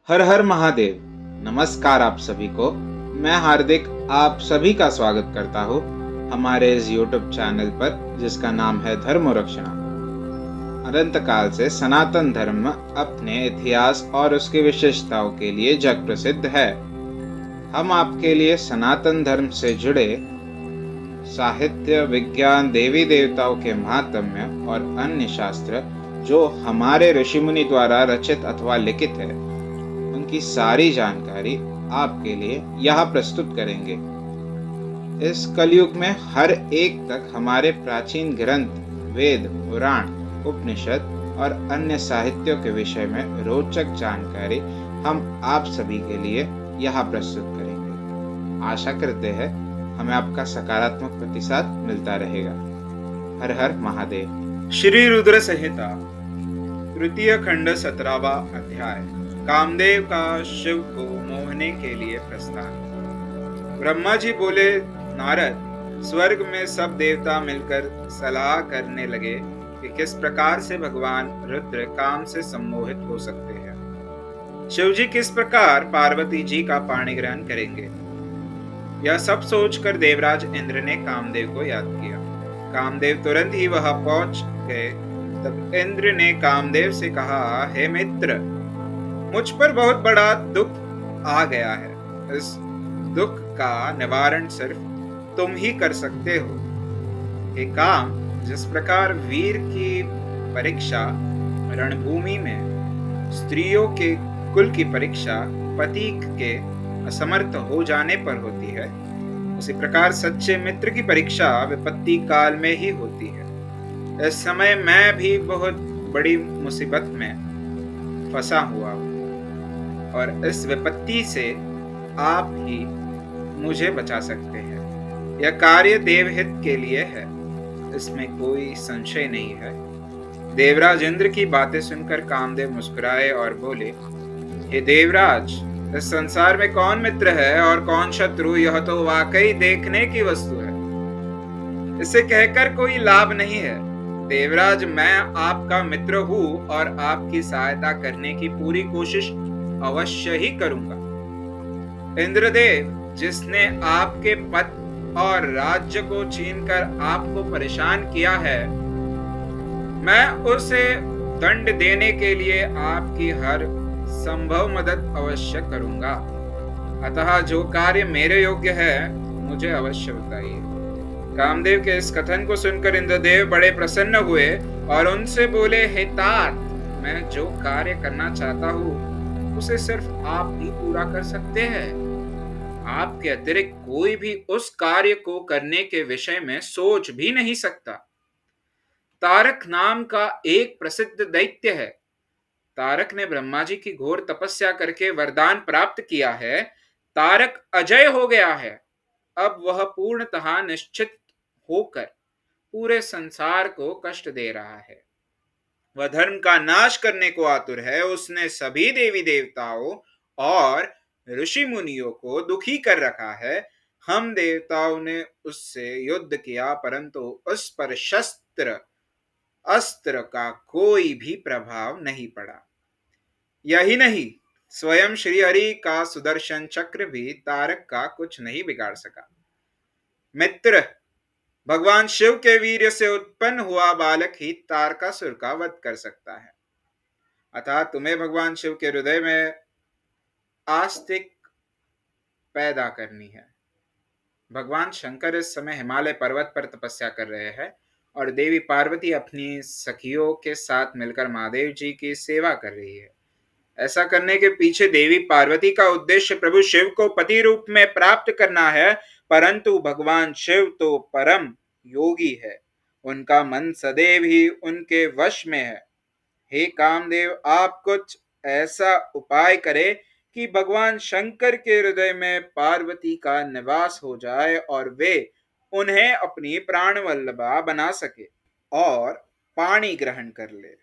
हर हर महादेव। नमस्कार आप सभी को। मैं हार्दिक आप सभी का स्वागत करता हूँ हमारे इस YouTube चैनल पर जिसका नाम है धर्म रक्षणा। अनंत काल से सनातन धर्म अपने इतिहास और उसकी विशेषताओं के लिए जग प्रसिद्ध है। हम आपके लिए सनातन धर्म से जुड़े साहित्य, विज्ञान, देवी देवताओं के महात्म्य और अन्य शास्त्र जो हमारे ऋषि मुनि द्वारा रचित अथवा लिखित है उनकी सारी जानकारी आपके लिए यहाँ प्रस्तुत करेंगे। इस कलयुग में हर एक तक हमारे प्राचीन ग्रंथ, वेद, पुराण, उपनिषद और अन्य साहित्यों के विषय में रोचक जानकारी हम आप सभी के लिए यहाँ प्रस्तुत करेंगे। आशा करते हैं हमें आपका सकारात्मक प्रतिसाद मिलता रहेगा। हर हर महादेव। श्री रुद्र संहिता तृतीय खंड 17वां अध्याय। कामदेव का शिव को मोहने के लिए प्रस्थान। ब्रह्मा जी बोले, नारद, स्वर्ग में सब देवता मिलकर सलाह करने लगे कि किस प्रकार से भगवान रुद्र काम से सम्मोहित हो सकते हैं। शिव जी किस प्रकार पार्वती जी का पाणी ग्रहण करेंगे। यह सब सोचकर देवराज इंद्र ने कामदेव को याद किया। कामदेव तुरंत ही वहां पहुंच गए। तब इंद्र ने कामदेव से कहा, हे मित्र, मुझ पर बहुत बड़ा दुख आ गया है। इस दुख का निवारण सिर्फ तुम ही कर सकते हो। हे काम, जिस प्रकार वीर की परीक्षा रणभूमि में स्त्रियों के कुल की परीक्षा पति के असमर्थ हो जाने पर होती है, उसी प्रकार सच्चे मित्र की परीक्षा विपत्ति काल में ही होती है। इस समय मैं भी बहुत बड़ी मुसीबत में फंसा हुआ हूँ और इस विपत्ति से आप ही मुझे बचा सकते हैं। यह कार्य देवहित के लिए है, इसमें कोई संशय नहीं है। देवराज इंद्र की बातें सुनकर कामदेव मुस्कुराए और बोले, हे देवराज, इस संसार में कौन मित्र है और कौन शत्रु, यह तो वाकई देखने की वस्तु है। इसे कहकर कोई लाभ नहीं है। देवराज, मैं आपका मित्र हूँ और आपकी सहायता करने की पूरी कोशिश अवश्य ही करूंगा। इंद्रदेव, जिसने आपके पद और राज्य को छीनकर आपको परेशान किया है, मैं उसे दंड देने के लिए आपकी हर संभव मदद अवश्य करूंगा। अतः जो कार्य मेरे योग्य है, मुझे अवश्य बताइए। कामदेव के इस कथन को सुनकर इंद्रदेव बड़े प्रसन्न हुए और उनसे बोले, हे तात, मैं जो कार्य करना चाहता हूँ उसे सिर्फ आप ही पूरा कर सकते हैं। आपके अतिरिक्त कोई भी उस कार्य को करने के विषय में सोच भी नहीं सकता। तारक नाम का एक प्रसिद्ध दैत्य है। तारक ने ब्रह्मा जी की घोर तपस्या करके वरदान प्राप्त किया है। तारक अजय हो गया है। अब वह पूर्णतः निश्चित होकर पूरे संसार को कष्ट दे रहा है। वह धर्म का नाश करने को आतुर है। उसने सभी देवी देवताओं और ऋषि मुनियों को दुखी कर रखा है। हम देवताओं ने उससे युद्ध किया, परंतु उस पर शस्त्र अस्त्र का कोई भी प्रभाव नहीं पड़ा। यही नहीं, स्वयं श्रीहरि का सुदर्शन चक्र भी तारक का कुछ नहीं बिगाड़ सका। मित्र, भगवान शिव के वीर्य से उत्पन्न हुआ बालक ही तारकासुर का वध कर सकता है। अतः तुम्हें भगवान शिव के हृदय में आस्तिक पैदा करनी है। भगवान शंकर इस समय हिमालय पर्वत पर तपस्या कर रहे हैं और देवी पार्वती अपनी सखियों के साथ मिलकर महादेव जी की सेवा कर रही है। ऐसा करने के पीछे देवी पार्वती का उद्देश्य प्रभु शिव को पति रूप में प्राप्त करना है, परंतु भगवान शिव तो परम योगी है। उनका मन सदैव ही उनके वश में है। हे कामदेव, आप कुछ ऐसा उपाय करें कि भगवान शंकर के हृदय में पार्वती का निवास हो जाए और वे उन्हें अपनी प्राण वल्लभा बना सके और पाणी ग्रहण कर ले।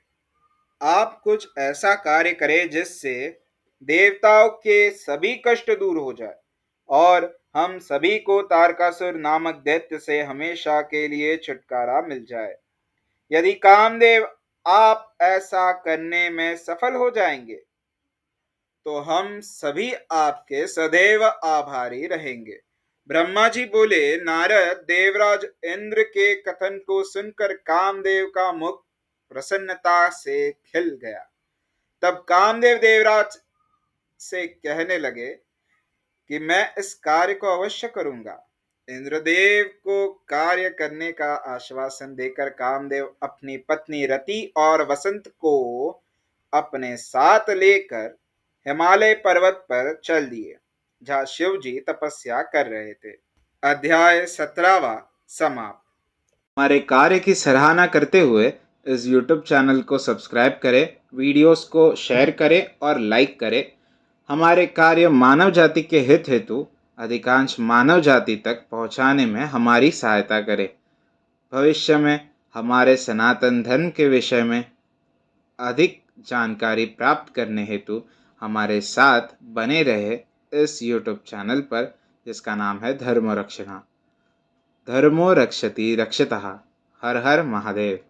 आप कुछ ऐसा कार्य करें जिससे देवताओं के सभी कष्ट दूर हो जाए और हम सभी को तारकासुर नामक दैत्य से हमेशा के लिए छुटकारा मिल जाए। यदि कामदेव आप ऐसा करने में सफल हो जाएंगे तो हम सभी आपके सदैव आभारी रहेंगे। ब्रह्मा जी बोले, नारद, देवराज इंद्र के कथन को सुनकर कामदेव का मुख प्रसन्नता से खिल गया। तब कामदेव देवराज से कहने लगे कि मैं इस कार्य को अवश्य करूंगा। इंद्रदेव को कार्य करने का आश्वासन देकर कामदेव अपनी पत्नी रति और वसंत को अपने साथ लेकर हिमालय पर्वत पर चल दिए, जहां शिव जी तपस्या कर रहे थे। अध्याय 17वां समाप्त। हमारे कार्य की सराहना करते हुए इस YouTube चैनल को सब्सक्राइब करें, वीडियोस को शेयर करें और लाइक करें। हमारे कार्य मानव जाति के हित हेतु अधिकांश मानव जाति तक पहुंचाने में हमारी सहायता करें। भविष्य में हमारे सनातन धर्म के विषय में अधिक जानकारी प्राप्त करने हेतु हमारे साथ बने रहे इस YouTube चैनल पर, जिसका नाम है धर्म रक्षणा। धर्मो रक्षति रक्षतः। हर हर महादेव।